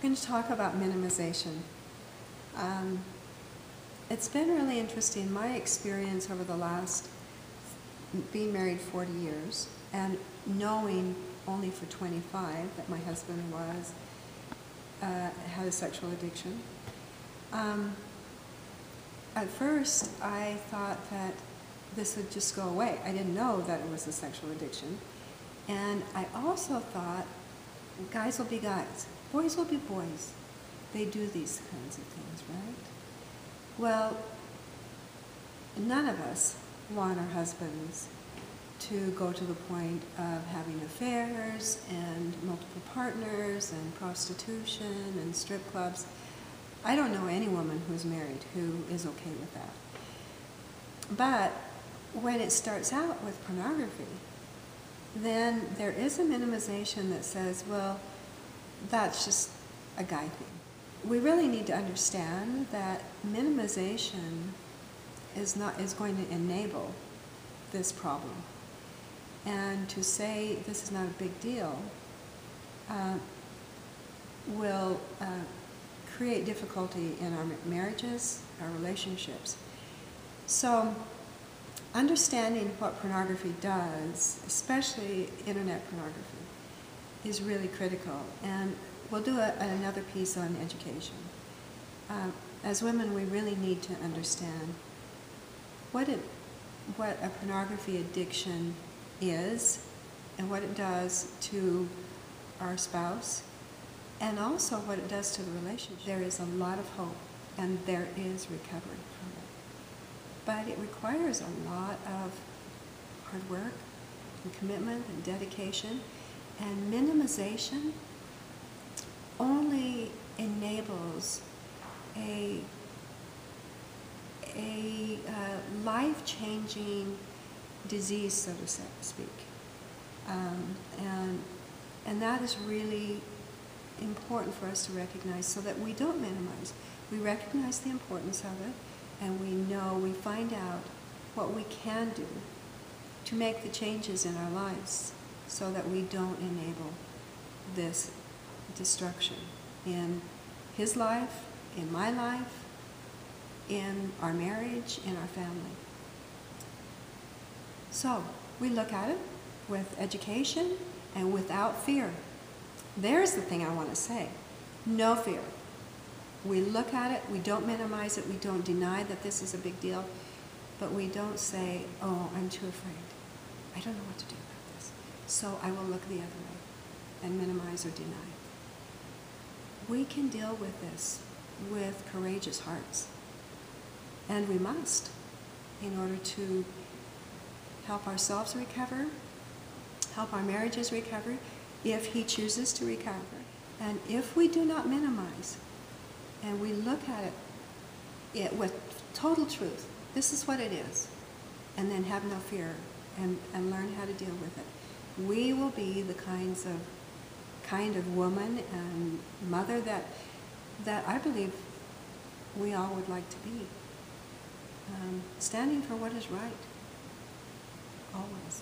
going to talk about minimization. It's been really interesting. My experience over the last, being married 40 years and knowing only for 25 that my husband had a sexual addiction. At first, I thought that this would just go away. I didn't know that it was a sexual addiction. And I also thought guys will be guys, boys will be boys. They do these kinds of things, right? Well, none of us want our husbands to go to the point of having affairs and multiple partners and prostitution and strip clubs. I don't know any woman who's married who is okay with that. But when it starts out with pornography, then there is a minimization that says, well, that's just a guy thing. We really need to understand that minimization is going to enable this problem. And to say this is not a big deal will create difficulty in our marriages, our relationships. So understanding what pornography does, especially internet pornography, is really critical. And we'll do another piece on education. As women, we really need to understand what a pornography addiction is and what it does to our spouse, and also what it does to the relationship. There is a lot of hope, and there is recovery from it. But it requires a lot of hard work and commitment and dedication, and minimization only enables a life-changing disease, so to speak. And that is really important for us to recognize, so that we don't minimize. We recognize the importance of it, and we find out what we can do to make the changes in our lives so that we don't enable this destruction in his life, in my life, in our marriage, in our family. So we look at it with education and without fear. There's the thing I want to say. No fear. We look at it, we don't minimize it, we don't deny that this is a big deal, but we don't say, oh, I'm too afraid. I don't know what to do about this, so I will look the other way and minimize or deny. We can deal with this with courageous hearts, and we must, in order to help ourselves recover, help our marriages recover, if he chooses to recover. And if we do not minimize, and we look at it with total truth, this is what it is, and then have no fear and learn how to deal with it, we will be the kind of woman and mother that I believe we all would like to be. Standing for what is right, always.